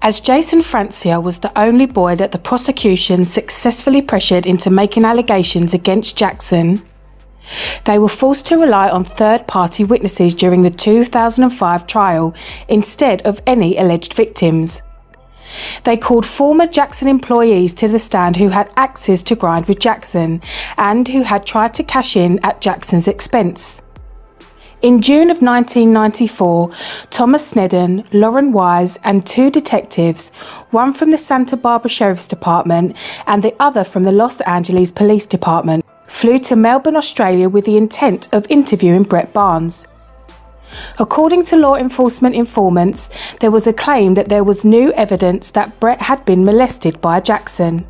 as Jason Francia was the only boy that the prosecution successfully pressured into making allegations against Jackson. They were forced to rely on third-party witnesses during the 2005 trial instead of any alleged victims. They called former Jackson employees to the stand who had axes to grind with Jackson and who had tried to cash in at Jackson's expense. In June of 1994, Thomas Snedden, Lauren Wise and two detectives, one from the Santa Barbara Sheriff's Department and the other from the Los Angeles Police Department, flew to Melbourne, Australia with the intent of interviewing Brett Barnes. According to law enforcement informants, there was a claim that there was new evidence that Brett had been molested by Jackson.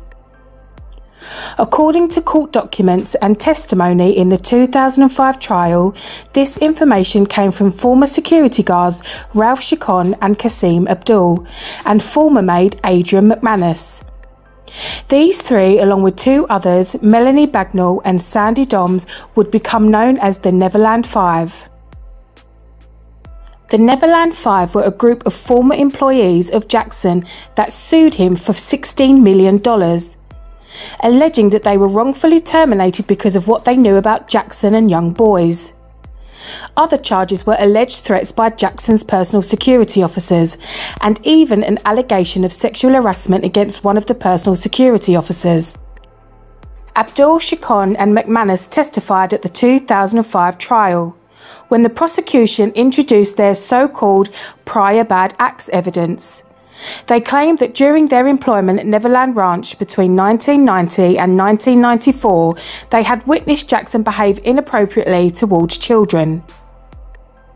According to court documents and testimony in the 2005 trial, this information came from former security guards Ralph Chacon and Kasim Abdul, and former maid Adrian McManus. These three, along with two others, Melanie Bagnall and Sandy Doms, would become known as the Neverland Five. The Neverland Five were a group of former employees of Jackson that sued him for $16 million, alleging that they were wrongfully terminated because of what they knew about Jackson and young boys. Other charges were alleged threats by Jackson's personal security officers, and even an allegation of sexual harassment against one of the personal security officers. Abdul, Chacon and McManus testified at the 2005 trial, when the prosecution introduced their so-called prior bad acts evidence. They claimed that during their employment at Neverland Ranch between 1990 and 1994, they had witnessed Jackson behave inappropriately towards children.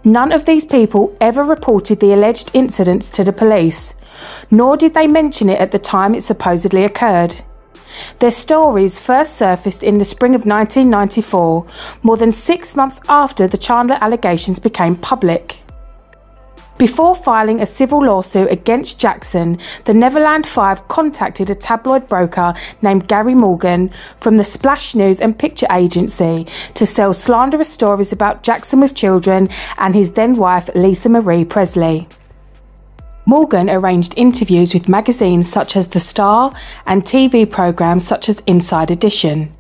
None of these people ever reported the alleged incidents to the police, nor did they mention it at the time it supposedly occurred. Their stories first surfaced in the spring of 1994, more than 6 months after the Chandler allegations became public. Before filing a civil lawsuit against Jackson, the Neverland Five contacted a tabloid broker named Gary Morgan from the Splash News and Picture Agency to sell slanderous stories about Jackson with children and his then-wife Lisa Marie Presley. Morgan arranged interviews with magazines such as The Star and TV programs such as Inside Edition.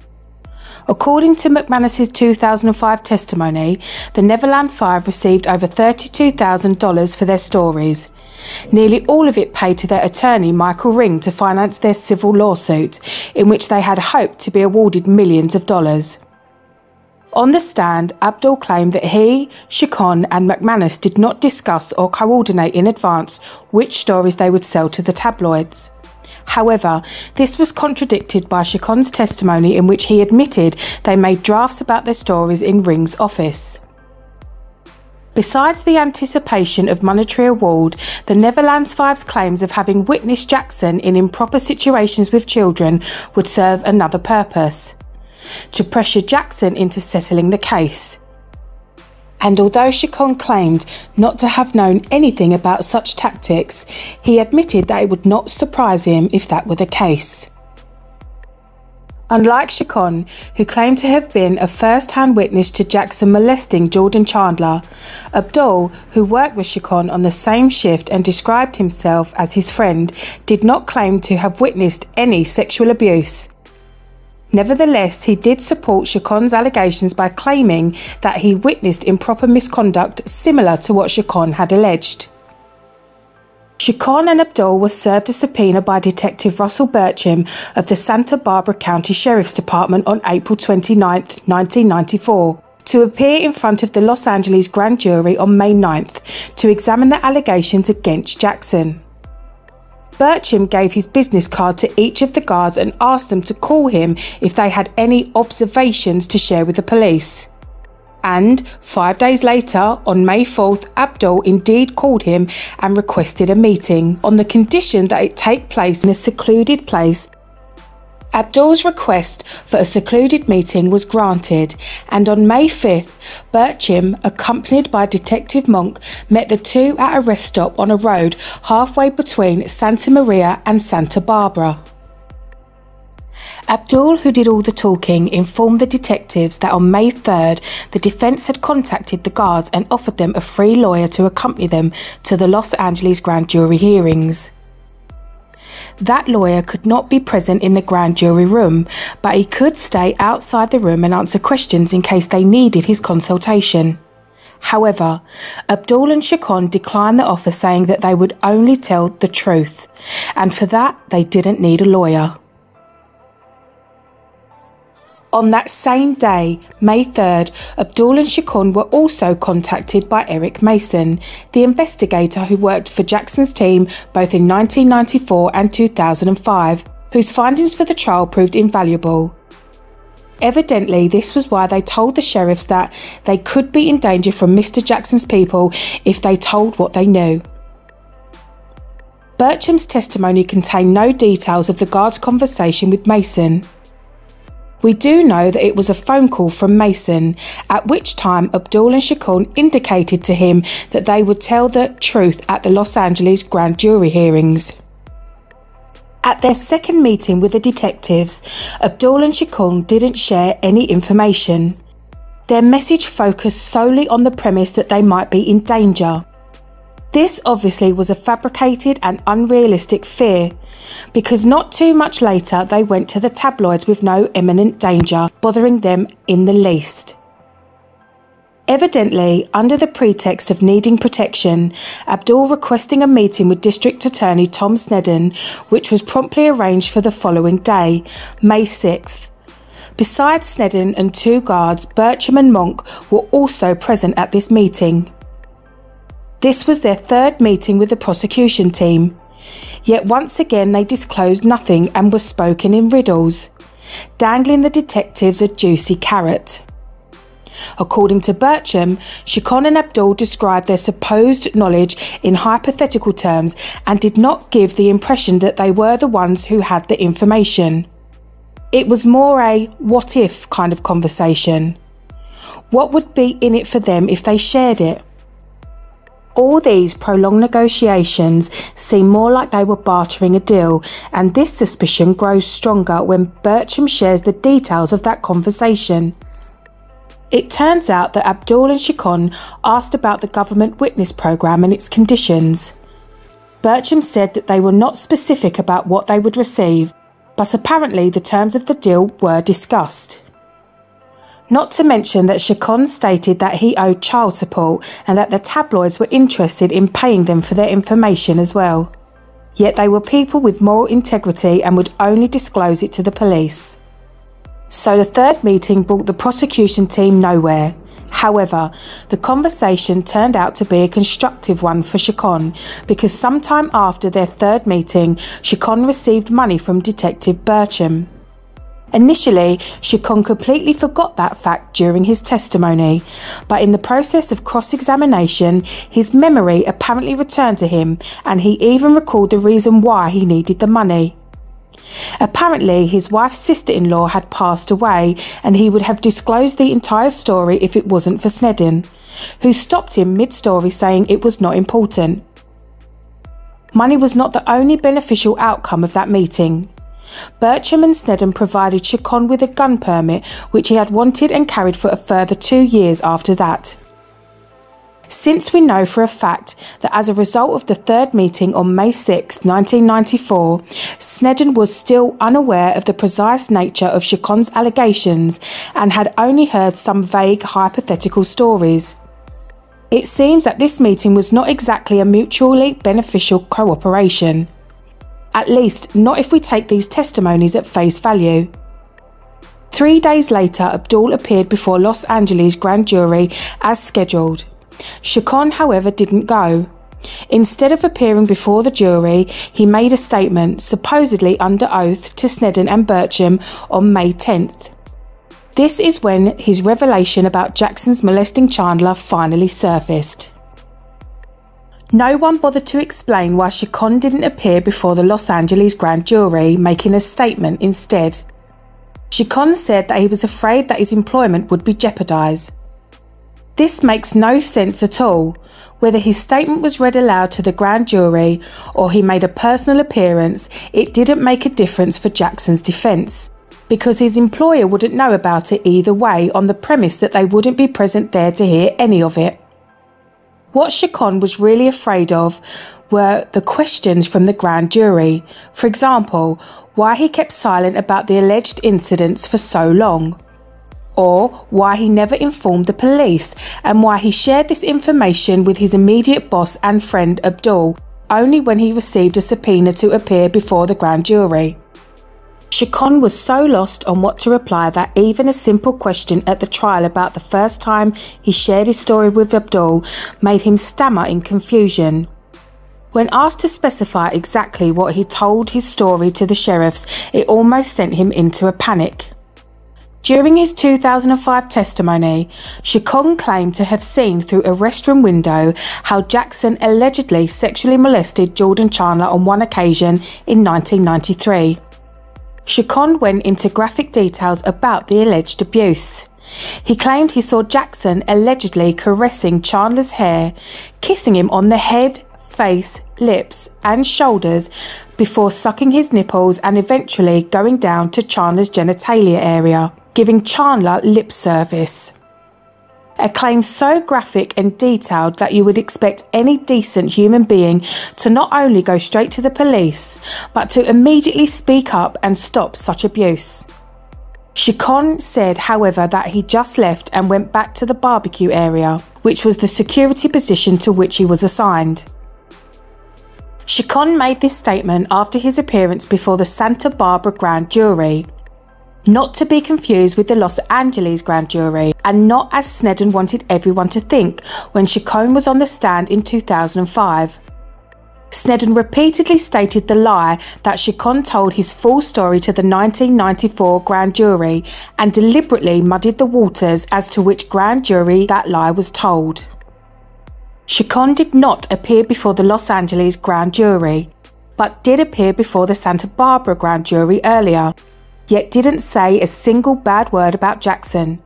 According to McManus's 2005 testimony, the Neverland Five received over $32,000 for their stories, nearly all of it paid to their attorney Michael Ring to finance their civil lawsuit, in which they had hoped to be awarded millions of dollars. On the stand, Abdul claimed that he, Chacon and McManus did not discuss or coordinate in advance which stories they would sell to the tabloids. However, this was contradicted by Chacon's testimony, in which he admitted they made drafts about their stories in Ring's office. Besides the anticipation of monetary award, the Neverland Five's claims of having witnessed Jackson in improper situations with children would serve another purpose: to pressure Jackson into settling the case. And although Chacon claimed not to have known anything about such tactics, he admitted that it would not surprise him if that were the case. Unlike Chacon, who claimed to have been a first-hand witness to Jackson molesting Jordan Chandler, Abdul, who worked with Chacon on the same shift and described himself as his friend, did not claim to have witnessed any sexual abuse. Nevertheless, he did support Chacon's allegations by claiming that he witnessed improper misconduct similar to what Chacon had alleged. Chacon and Abdul were served a subpoena by Detective Russell Burcham of the Santa Barbara County Sheriff's Department on April 29, 1994, to appear in front of the Los Angeles grand jury on May 9th to examine the allegations against Jackson. Burcham gave his business card to each of the guards and asked them to call him if they had any observations to share with the police. And 5 days later, on May 4th, Abdul indeed called him and requested a meeting on the condition that it take place in a secluded place. Abdul's request for a secluded meeting was granted, and on May 5th, Burcham, accompanied by Detective Monk, met the two at a rest stop on a road halfway between Santa Maria and Santa Barbara. Abdul, who did all the talking, informed the detectives that on May 3rd, the defence had contacted the guards and offered them a free lawyer to accompany them to the Los Angeles grand jury hearings. That lawyer could not be present in the grand jury room, but he could stay outside the room and answer questions in case they needed his consultation. However, Abdul and Shikon declined the offer, saying that they would only tell the truth, and for that they didn't need a lawyer. On that same day, May 3rd, Abdul and Shikon were also contacted by Eric Mason, the investigator who worked for Jackson's team both in 1994 and 2005, whose findings for the trial proved invaluable. Evidently, this was why they told the sheriffs that they could be in danger from Mr. Jackson's people if they told what they knew. Bertram's testimony contained no details of the guard's conversation with Mason. We do know that it was a phone call from Mason, at which time Abdul and Shikon indicated to him that they would tell the truth at the Los Angeles grand jury hearings. At their second meeting with the detectives, Abdul and Shikon didn't share any information. Their message focused solely on the premise that they might be in danger. This obviously was a fabricated and unrealistic fear, because not too much later they went to the tabloids with no imminent danger bothering them in the least. Evidently, under the pretext of needing protection, Abdul requesting a meeting with District Attorney Tom Sneddon, which was promptly arranged for the following day, May 6th. Besides Sneddon and two guards, Bertram and Monk were also present at this meeting. This was their third meeting with the prosecution team. Yet once again they disclosed nothing and were spoken in riddles, dangling the detectives a juicy carrot. According to Bertram, Shikon and Abdul described their supposed knowledge in hypothetical terms and did not give the impression that they were the ones who had the information. It was more a what if kind of conversation. What would be in it for them if they shared it? All these prolonged negotiations seem more like they were bartering a deal, and this suspicion grows stronger when Bertram shares the details of that conversation. It turns out that Abdul and Shikon asked about the government witness program and its conditions. Bertram said that they were not specific about what they would receive, but apparently the terms of the deal were discussed. Not to mention that Shikon stated that he owed child support and that the tabloids were interested in paying them for their information as well. Yet they were people with moral integrity and would only disclose it to the police. So the third meeting brought the prosecution team nowhere. However, the conversation turned out to be a constructive one for Shikon, because sometime after their third meeting, Shikon received money from Detective Bertram. Initially, Shikon completely forgot that fact during his testimony, but in the process of cross-examination, his memory apparently returned to him, and he even recalled the reason why he needed the money. Apparently, his wife's sister-in-law had passed away, and he would have disclosed the entire story if it wasn't for Sneddon, who stopped him mid-story saying it was not important. Money was not the only beneficial outcome of that meeting. Bertram and Sneddon provided Shikon with a gun permit, which he had wanted and carried for a further 2 years after that. Since we know for a fact that as a result of the third meeting on May 6, 1994, Sneddon was still unaware of the precise nature of Shikon's allegations and had only heard some vague hypothetical stories. It seems that this meeting was not exactly a mutually beneficial cooperation. At least not if we take these testimonies at face value. 3 days later, Abdul appeared before Los Angeles grand jury as scheduled. Shikon, however, didn't go. Instead of appearing before the jury, he made a statement, supposedly under oath, to Sneddon and Bertram on May 10th. This is when his revelation about Jackson's molesting Chandler finally surfaced. No one bothered to explain why Shikon didn't appear before the Los Angeles grand jury, making a statement instead. Shikon said that he was afraid that his employment would be jeopardised. This makes no sense at all. Whether his statement was read aloud to the grand jury or he made a personal appearance, it didn't make a difference for Jackson's defence, because his employer wouldn't know about it either way on the premise that they wouldn't be present there to hear any of it. What Chacon was really afraid of were the questions from the grand jury. For example, why he kept silent about the alleged incidents for so long, or why he never informed the police, and why he shared this information with his immediate boss and friend Abdul only when he received a subpoena to appear before the grand jury. Chacon was so lost on what to reply that even a simple question at the trial about the first time he shared his story with Abdul made him stammer in confusion. When asked to specify exactly what he told his story to the sheriffs, it almost sent him into a panic. During his 2005 testimony, Chacon claimed to have seen through a restroom window how Jackson allegedly sexually molested Jordan Chandler on one occasion in 1993. Chacon went into graphic details about the alleged abuse. He claimed he saw Jackson allegedly caressing Chandler's hair, kissing him on the head, face, lips and shoulders before sucking his nipples and eventually going down to Chandler's genitalia area, giving Chandler lip service. A claim so graphic and detailed that you would expect any decent human being to not only go straight to the police, but to immediately speak up and stop such abuse. Chacon said, however, that he just left and went back to the barbecue area, which was the security position to which he was assigned. Chacon made this statement after his appearance before the Santa Barbara grand jury, not to be confused with the Los Angeles grand jury, and not as Sneddon wanted everyone to think when Chacon was on the stand in 2005. Sneddon repeatedly stated the lie that Chacon told his full story to the 1994 grand jury and deliberately muddied the waters as to which grand jury that lie was told. Chacon did not appear before the Los Angeles grand jury, but did appear before the Santa Barbara grand jury earlier, yet didn't say a single bad word about Jackson.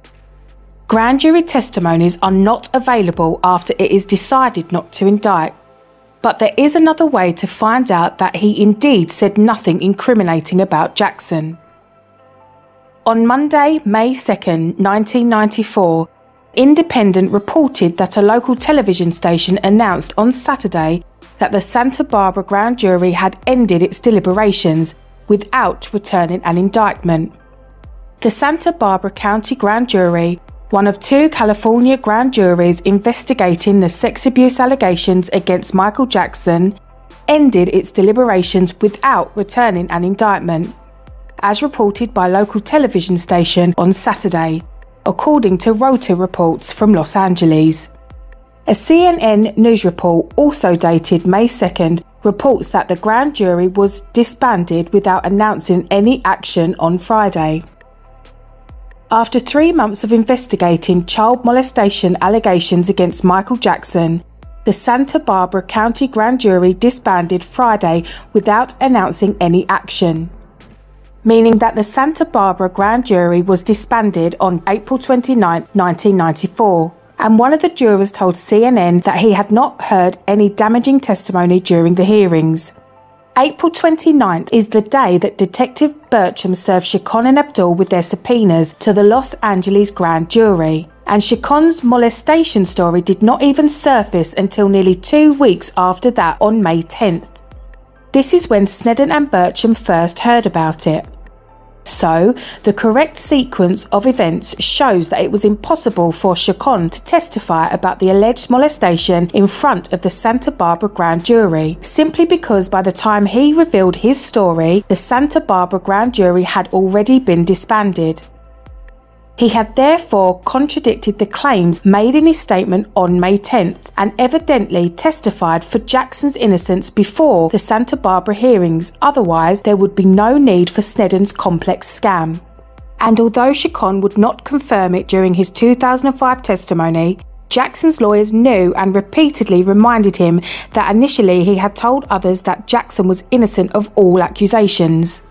Grand jury testimonies are not available after it is decided not to indict, but there is another way to find out that he indeed said nothing incriminating about Jackson. On Monday, May 2nd, 1994, Independent reported that a local television station announced on Saturday that the Santa Barbara grand jury had ended its deliberations without returning an indictment. The Santa Barbara County Grand Jury, one of two California grand juries investigating the sex abuse allegations against Michael Jackson, ended its deliberations without returning an indictment, as reported by local television station on Saturday, according to Reuters reports from Los Angeles. A CNN news report, also dated May 2nd, reports that the grand jury was disbanded without announcing any action on Friday. After 3 months of investigating child molestation allegations against Michael Jackson, the Santa Barbara County Grand Jury disbanded Friday without announcing any action, meaning that the Santa Barbara Grand Jury was disbanded on April 29, 1994. And one of the jurors told CNN that he had not heard any damaging testimony during the hearings. April 29th is the day that Detective Burcham served Chacon and Abdul with their subpoenas to the Los Angeles grand jury, and Chacon's molestation story did not even surface until nearly 2 weeks after that on May 10th. This is when Sneddon and Burcham first heard about it. So, the correct sequence of events shows that it was impossible for Chacon to testify about the alleged molestation in front of the Santa Barbara grand jury, simply because by the time he revealed his story, the Santa Barbara grand jury had already been disbanded. He had therefore contradicted the claims made in his statement on May 10th and evidently testified for Jackson's innocence before the Santa Barbara hearings, otherwise there would be no need for Sneddon's complex scam. And although Chacon would not confirm it during his 2005 testimony, Jackson's lawyers knew and repeatedly reminded him that initially he had told others that Jackson was innocent of all accusations.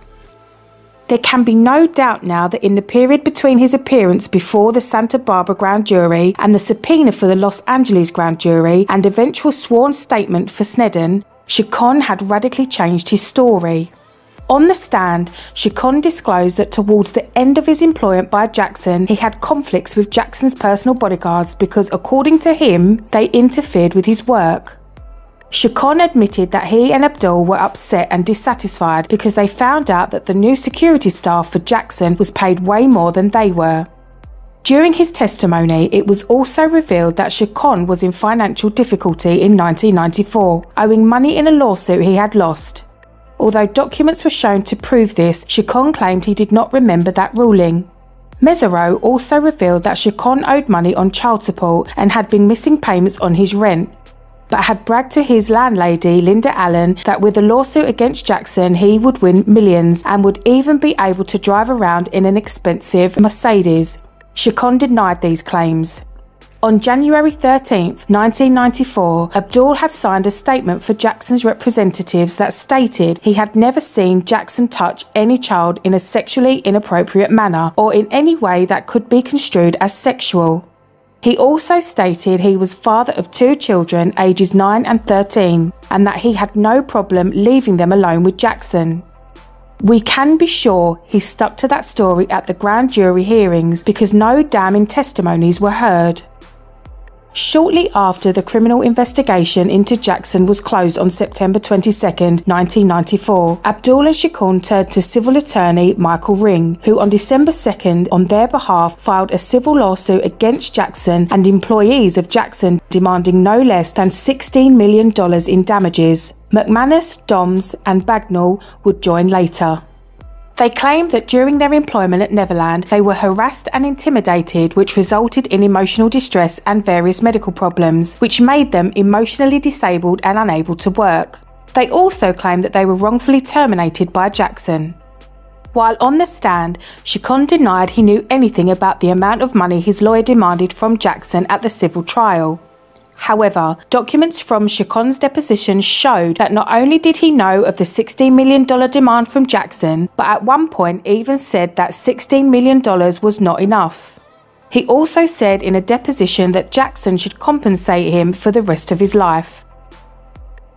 There can be no doubt now that in the period between his appearance before the Santa Barbara grand jury and the subpoena for the Los Angeles grand jury and eventual sworn statement for Sneddon, Chacon had radically changed his story. On the stand, Chacon disclosed that towards the end of his employment by Jackson, he had conflicts with Jackson's personal bodyguards because, according to him, they interfered with his work. Chacon admitted that he and Abdul were upset and dissatisfied because they found out that the new security staff for Jackson was paid way more than they were. During his testimony, it was also revealed that Chacon was in financial difficulty in 1994, owing money in a lawsuit he had lost. Although documents were shown to prove this, Chacon claimed he did not remember that ruling. Mesereau also revealed that Chacon owed money on child support and had been missing payments on his rent, but had bragged to his landlady, Linda Allen, that with a lawsuit against Jackson, he would win millions and would even be able to drive around in an expensive Mercedes. Chacon denied these claims. On January 13, 1994, Abdul had signed a statement for Jackson's representatives that stated he had never seen Jackson touch any child in a sexually inappropriate manner or in any way that could be construed as sexual. He also stated he was father of 2 children ages 9 and 13 and that he had no problem leaving them alone with Jackson. We can be sure he stuck to that story at the grand jury hearings because no damning testimonies were heard. Shortly after the criminal investigation into Jackson was closed on September 22, 1994, Abdul and Chacon turned to civil attorney Michael Ring, who on December 2nd, on their behalf, filed a civil lawsuit against Jackson and employees of Jackson, demanding no less than $16 million in damages. McManus, Doms and Bagnall would join later. They claimed that during their employment at Neverland, they were harassed and intimidated, which resulted in emotional distress and various medical problems, which made them emotionally disabled and unable to work. They also claimed that they were wrongfully terminated by Jackson. While on the stand, Chacon denied he knew anything about the amount of money his lawyer demanded from Jackson at the civil trial. However, documents from Chacon's deposition showed that not only did he know of the $16 million demand from Jackson, but at one point even said that $16 million was not enough. He also said in a deposition that Jackson should compensate him for the rest of his life.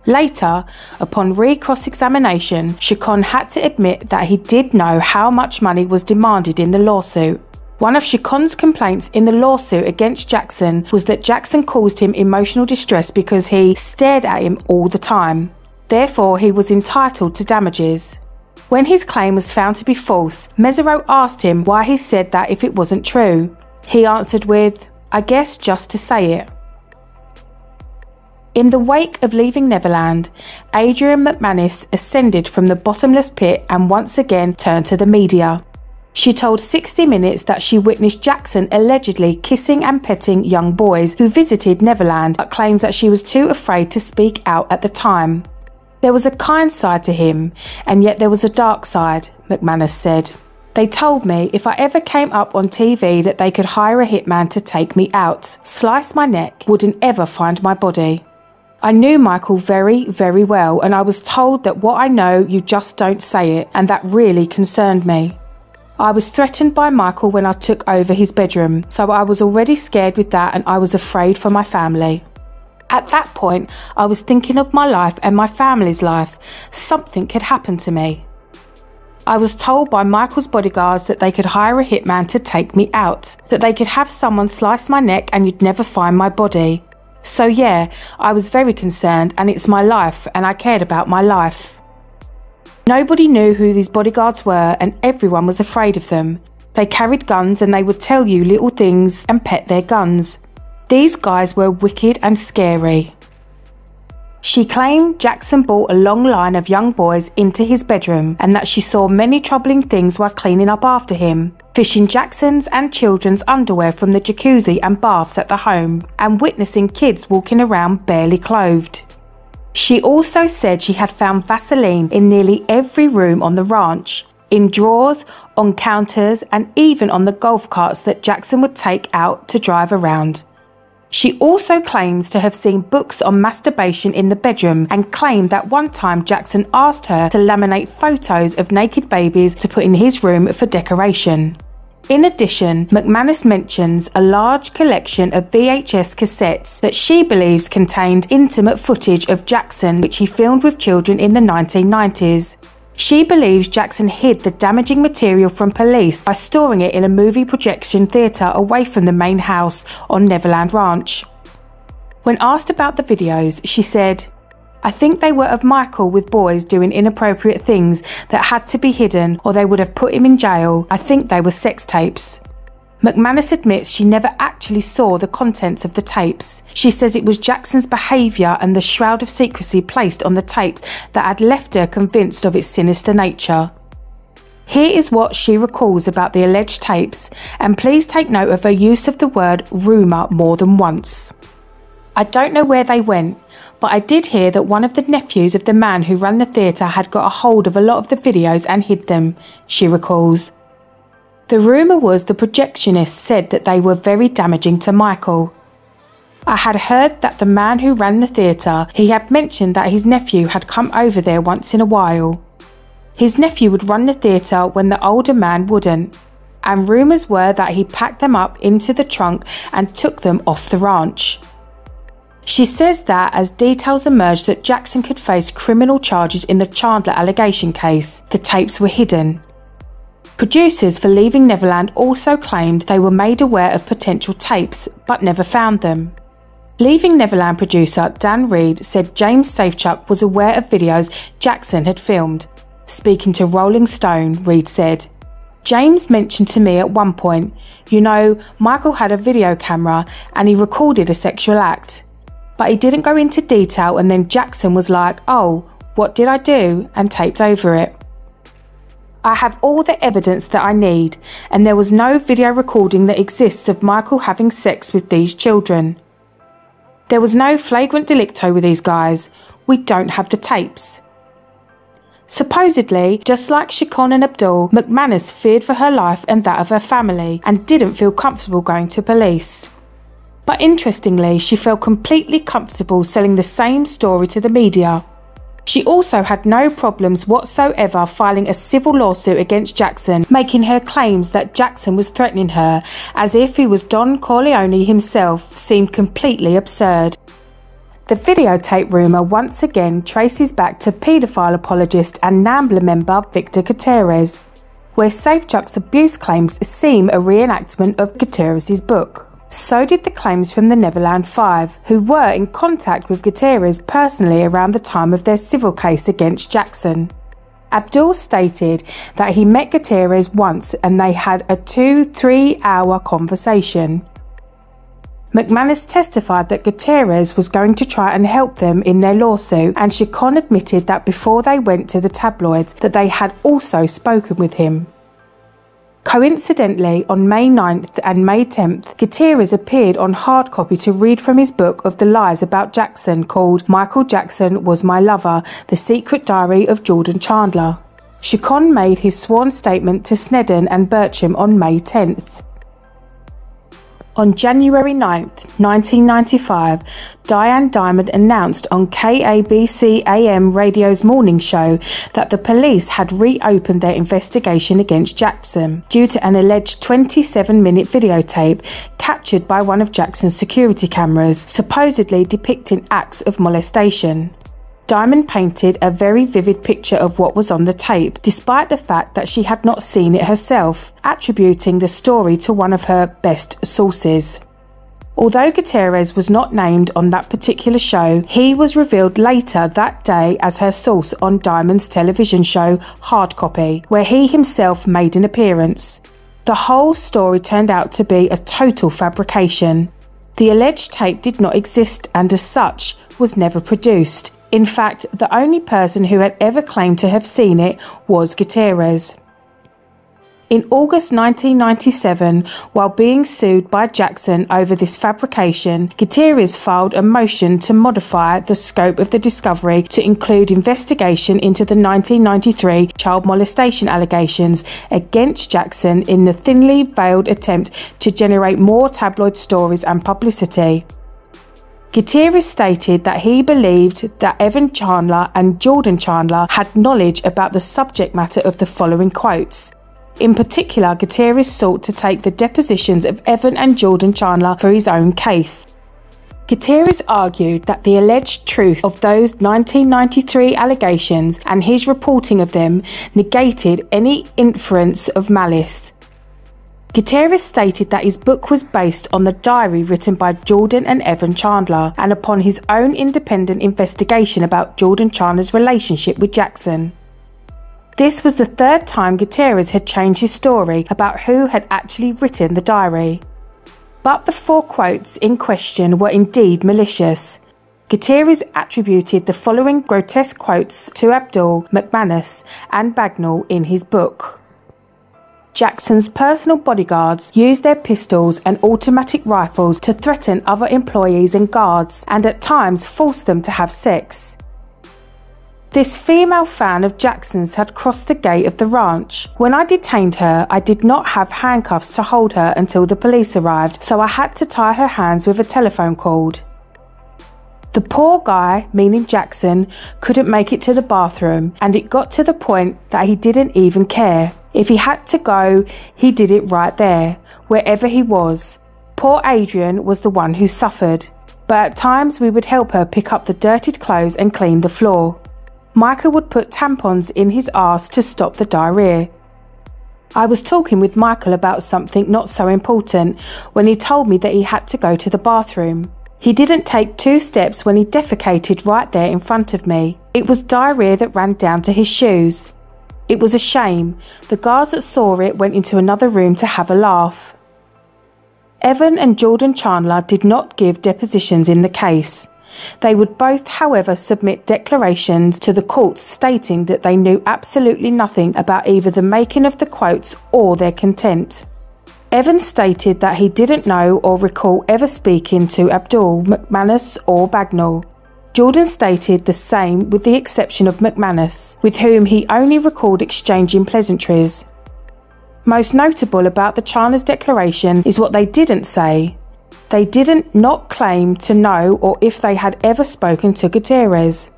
Later, upon re-cross-examination, Chacon had to admit that he did know how much money was demanded in the lawsuit. One of Chacon's complaints in the lawsuit against Jackson was that Jackson caused him emotional distress because he stared at him all the time. Therefore, he was entitled to damages. When his claim was found to be false, Mesereau asked him why he said that if it wasn't true. He answered with, "I guess just to say it." In the wake of Leaving Neverland, Adrian McManus ascended from the bottomless pit and once again turned to the media. She told 60 Minutes that she witnessed Jackson allegedly kissing and petting young boys who visited Neverland, but claims that she was too afraid to speak out at the time. "There was a kind side to him, and yet there was a dark side," McManus said. "They told me if I ever came up on TV that they could hire a hitman to take me out, slice my neck, wouldn't ever find my body. I knew Michael very, very well, and I was told that what I know, you just don't say it, and that really concerned me. I was threatened by Michael when I took over his bedroom, so I was already scared with that and I was afraid for my family. At that point, I was thinking of my life and my family's life. Something could happen to me. I was told by Michael's bodyguards that they could hire a hitman to take me out, that they could have someone slice my neck and you'd never find my body. So yeah, I was very concerned and it's my life and I cared about my life. Nobody knew who these bodyguards were and everyone was afraid of them. They carried guns and they would tell you little things and pet their guns. These guys were wicked and scary." She claimed Jackson brought a long line of young boys into his bedroom and that she saw many troubling things while cleaning up after him, fishing Jackson's and children's underwear from the jacuzzi and baths at the home, and witnessing kids walking around barely clothed. She also said she had found Vaseline in nearly every room on the ranch, in drawers, on counters, and even on the golf carts that Jackson would take out to drive around. She also claims to have seen books on masturbation in the bedroom and claimed that one time Jackson asked her to laminate photos of naked babies to put in his room for decoration. In addition, McManus mentions a large collection of VHS cassettes that she believes contained intimate footage of Jackson which he filmed with children in the 1990s. She believes Jackson hid the damaging material from police by storing it in a movie projection theatre away from the main house on Neverland Ranch. When asked about the videos, she said, "I think they were of Michael with boys doing inappropriate things that had to be hidden or they would have put him in jail. I think they were sex tapes." McManus admits she never actually saw the contents of the tapes. She says it was Jackson's behaviour and the shroud of secrecy placed on the tapes that had left her convinced of its sinister nature. Here is what she recalls about the alleged tapes, and please take note of her use of the word rumour more than once. "I don't know where they went, but I did hear that one of the nephews of the man who ran the theatre had got a hold of a lot of the videos and hid them," she recalls. The rumour was the projectionist said that they were very damaging to Michael. "I had heard that the man who ran the theatre, he had mentioned that his nephew had come over there once in a while. His nephew would run the theatre when the older man wouldn't, and rumours were that he packed them up into the trunk and took them off the ranch." She says that as details emerged that Jackson could face criminal charges in the Chandler allegation case, the tapes were hidden. Producers for Leaving Neverland also claimed they were made aware of potential tapes, but never found them. Leaving Neverland producer Dan Reed said James Safechuck was aware of videos Jackson had filmed. Speaking to Rolling Stone, Reed said, "James mentioned to me at one point, you know, Michael had a video camera and he recorded a sexual act. But he didn't go into detail, and then Jackson was like, 'Oh, what did I do?' and taped over it. I have all the evidence that I need, and there was no video recording that exists of Michael having sex with these children. There was no flagrant delicto with these guys. We don't have the tapes." Supposedly, just like Chicon and Abdul, McManus feared for her life and that of her family and didn't feel comfortable going to police. But interestingly, she felt completely comfortable selling the same story to the media. She also had no problems whatsoever filing a civil lawsuit against Jackson, making her claims that Jackson was threatening her, as if he was Don Corleone himself, seemed completely absurd. The videotape rumour once again traces back to paedophile apologist and NAMBLA member Victor Gutierrez, where Safechuck's abuse claims seem a reenactment of Gutierrez's book. So did the claims from the Neverland Five, who were in contact with Gutierrez personally around the time of their civil case against Jackson. Abdul stated that he met Gutierrez once and they had a 2-3 hour conversation. McManus testified that Gutierrez was going to try and help them in their lawsuit, and Chicon admitted that before they went to the tabloids that they had also spoken with him. Coincidentally, on May 9th and May 10th, Gutierrez appeared on hard copy to read from his book of the lies about Jackson called Michael Jackson Was My Lover, The Secret Diary of Jordan Chandler. Chicon made his sworn statement to Sneddon and Bircham on May 10th. On January 9th, 1995, Diane Diamond announced on KABC AM radio's morning show that the police had reopened their investigation against Jackson due to an alleged 27-minute videotape captured by one of Jackson's security cameras, supposedly depicting acts of molestation. Diamond painted a very vivid picture of what was on the tape, despite the fact that she had not seen it herself, attributing the story to one of her best sources. Although Gutierrez was not named on that particular show, he was revealed later that day as her source on Diamond's television show Hard Copy, where he himself made an appearance. The whole story turned out to be a total fabrication. The alleged tape did not exist and as such was never produced. In fact, the only person who had ever claimed to have seen it was Gutierrez. In August 1997, while being sued by Jackson over this fabrication, Gutierrez filed a motion to modify the scope of the discovery to include investigation into the 1993 child molestation allegations against Jackson in the thinly veiled attempt to generate more tabloid stories and publicity. Gutierrez stated that he believed that Evan Chandler and Jordan Chandler had knowledge about the subject matter of the following quotes. In particular, Gutierrez sought to take the depositions of Evan and Jordan Chandler for his own case. Gutierrez argued that the alleged truth of those 1993 allegations and his reporting of them negated any inference of malice. Gutierrez stated that his book was based on the diary written by Jordan and Evan Chandler and upon his own independent investigation about Jordan Chandler's relationship with Jackson. This was the third time Gutierrez had changed his story about who had actually written the diary. But the 4 quotes in question were indeed malicious. Gutierrez attributed the following grotesque quotes to Abdul, McManus and Bagnall in his book. Jackson's personal bodyguards used their pistols and automatic rifles to threaten other employees and guards and at times forced them to have sex. This female fan of Jackson's had crossed the gate of the ranch. When I detained her, I did not have handcuffs to hold her until the police arrived, so I had to tie her hands with a telephone cord. The poor guy, meaning Jackson, couldn't make it to the bathroom, and it got to the point that he didn't even care. If he had to go, he did it right there, wherever he was. Poor Adrian was the one who suffered, but at times we would help her pick up the dirtied clothes and clean the floor. Michael would put tampons in his arse to stop the diarrhea. I was talking with Michael about something not so important when he told me that he had to go to the bathroom. He didn't take 2 steps when he defecated right there in front of me. It was diarrhea that ran down to his shoes. It was a shame. The guards that saw it went into another room to have a laugh. Evan and Jordan Chandler did not give depositions in the case. They would both, however, submit declarations to the courts stating that they knew absolutely nothing about either the making of the quotes or their content. Evan stated that he didn't know or recall ever speaking to Abdul, McManus or Bagnall. Jordan stated the same with the exception of McManus, with whom he only recalled exchanging pleasantries. Most notable about the Chandler's declaration is what they didn't say. They didn't not claim to know or if they had ever spoken to Gutierrez.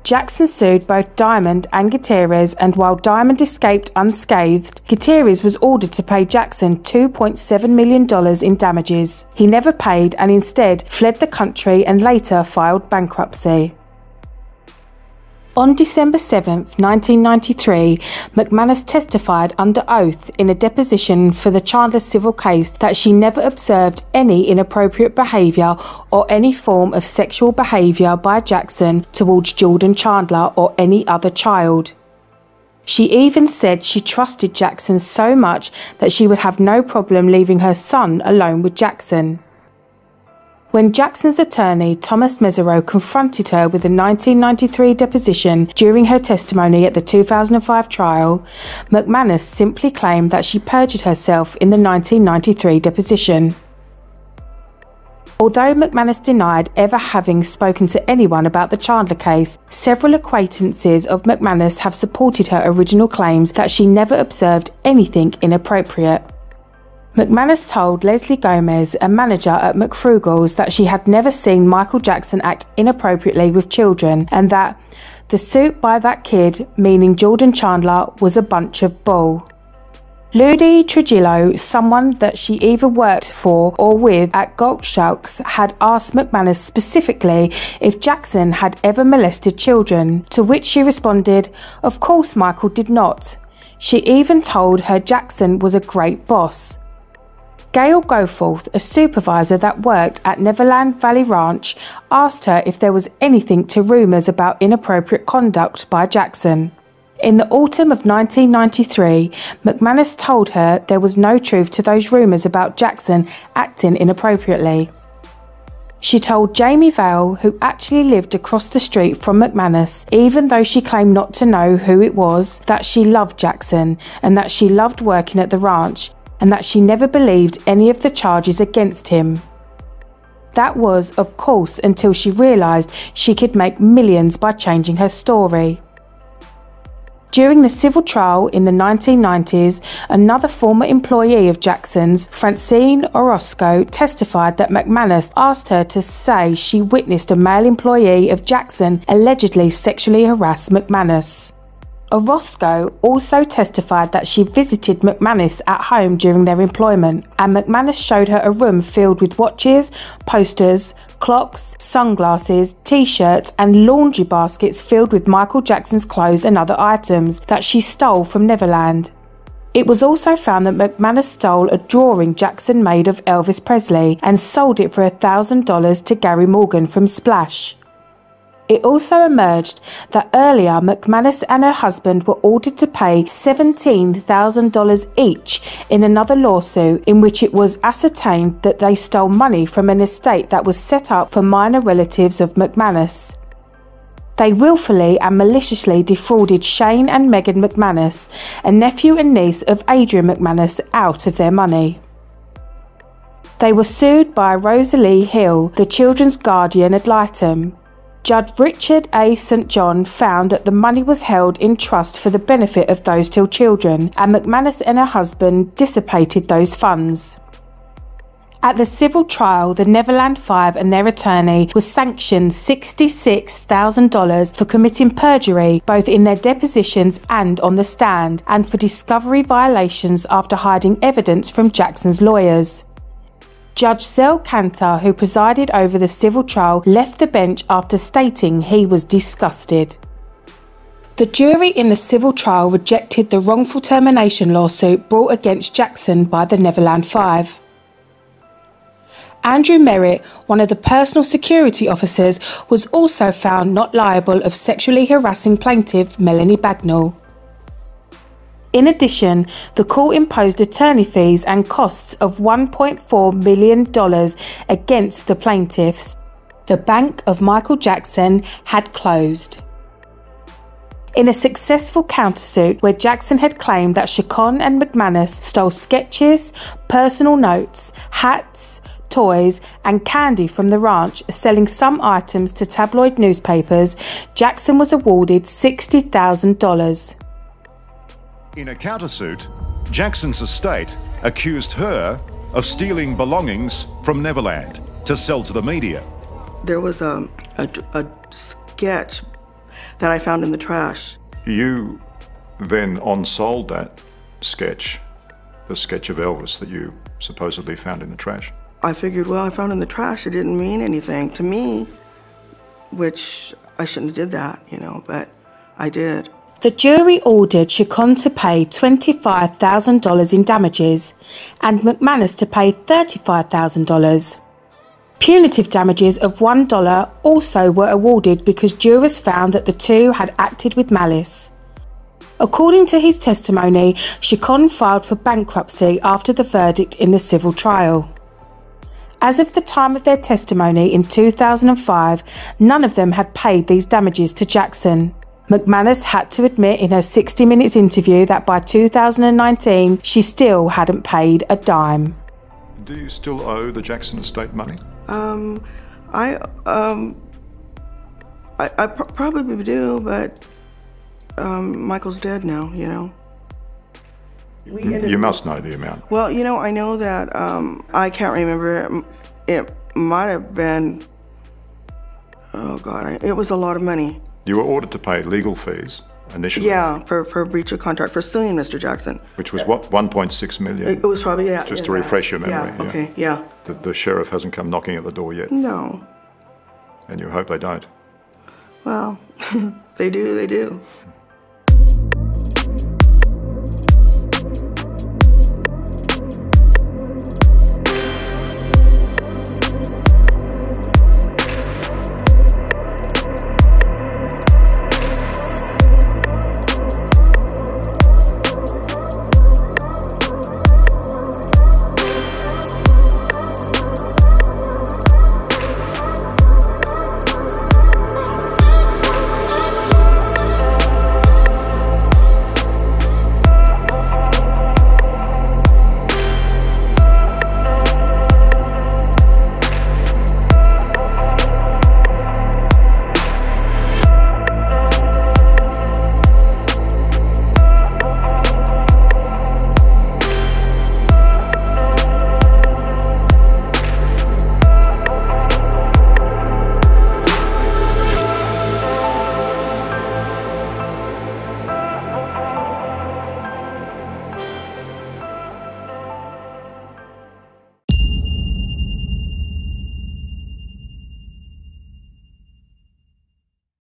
Jackson sued both Diamond and Gutierrez, and while Diamond escaped unscathed, Gutierrez was ordered to pay Jackson $2.7 million in damages. He never paid and instead fled the country and later filed bankruptcy. On December 7, 1993, McManus testified under oath in a deposition for the Chandler civil case that she never observed any inappropriate behaviour or any form of sexual behaviour by Jackson towards Jordan Chandler or any other child. She even said she trusted Jackson so much that she would have no problem leaving her son alone with Jackson. When Jackson's attorney, Thomas Mesereau, confronted her with a 1993 deposition during her testimony at the 2005 trial, McManus simply claimed that she perjured herself in the 1993 deposition. Although McManus denied ever having spoken to anyone about the Chandler case, several acquaintances of McManus have supported her original claims that she never observed anything inappropriate. McManus told Leslie Gomez, a manager at McFrugal's, that she had never seen Michael Jackson act inappropriately with children and that the suit by that kid, meaning Jordan Chandler, was a bunch of bull. Ludi Trujillo, someone that she either worked for or with at Goldschalks, had asked McManus specifically if Jackson had ever molested children, to which she responded, "Of course Michael did not." She even told her Jackson was a great boss. Gail Goforth, a supervisor that worked at Neverland Valley Ranch, asked her if there was anything to rumours about inappropriate conduct by Jackson. In the autumn of 1993, McManus told her there was no truth to those rumours about Jackson acting inappropriately. She told Jamie Vale, who actually lived across the street from McManus, even though she claimed not to know who it was, that she loved Jackson and that she loved working at the ranch, and that she never believed any of the charges against him. That was, of course, until she realised she could make millions by changing her story. During the civil trial in the 1990s, another former employee of Jackson's, Francine Orozco, testified that McManus asked her to say she witnessed a male employee of Jackson allegedly sexually harass McManus. Orozco also testified that she visited McManus at home during their employment, and McManus showed her a room filled with watches, posters, clocks, sunglasses, t-shirts and laundry baskets filled with Michael Jackson's clothes and other items that she stole from Neverland. It was also found that McManus stole a drawing Jackson made of Elvis Presley and sold it for $1,000 to Gary Morgan from Splash. It also emerged that earlier McManus and her husband were ordered to pay $17,000 each in another lawsuit in which it was ascertained that they stole money from an estate that was set up for minor relatives of McManus. They willfully and maliciously defrauded Shane and Megan McManus, a nephew and niece of Adrian McManus, out of their money. They were sued by Rosalie Hill, the children's guardian ad litem. Judge Richard A. St. John found that the money was held in trust for the benefit of those two children, and McManus and her husband dissipated those funds. At the civil trial, the Neverland Five and their attorney was sanctioned $66,000 for committing perjury both in their depositions and on the stand, and for discovery violations after hiding evidence from Jackson's lawyers. Judge Zell Cantor, who presided over the civil trial, left the bench after stating he was disgusted. The jury in the civil trial rejected the wrongful termination lawsuit brought against Jackson by the Neverland Five. Andrew Merritt, one of the personal security officers, was also found not liable of sexually harassing plaintiff Melanie Bagnall. In addition, the court imposed attorney fees and costs of $1.4 million against the plaintiffs. The bank of Michael Jackson had closed. In a successful countersuit where Jackson had claimed that Chacon and McManus stole sketches, personal notes, hats, toys and candy from the ranch, selling some items to tabloid newspapers, Jackson was awarded $60,000. In a countersuit, Jackson's estate accused her of stealing belongings from Neverland to sell to the media. There was a sketch that I found in the trash. You then on-sold that sketch, the sketch of Elvis that you supposedly found in the trash. I figured, well, I found it in the trash, it didn't mean anything to me, which I shouldn't have did that, but I did. The jury ordered Chacon to pay $25,000 in damages and McManus to pay $35,000. Punitive damages of $1 also were awarded because jurors found that the two had acted with malice. According to his testimony, Chacon filed for bankruptcy after the verdict in the civil trial. As of the time of their testimony in 2005, none of them had paid these damages to Jackson. McManus had to admit in her 60 Minutes interview that by 2019, she still hadn't paid a dime. Do you still owe the Jackson estate money? I probably do, but Michael's dead now, You must know the amount. Well, I know that I can't remember. It might have been, oh God, it was a lot of money. You were ordered to pay legal fees initially. Yeah, for breach of contract, for suing Mr. Jackson. Which was what, 1.6 million? It was probably, yeah. Just to refresh your memory. Yeah, okay, yeah. The sheriff hasn't come knocking at the door yet. No. And you hope they don't. Well, they do.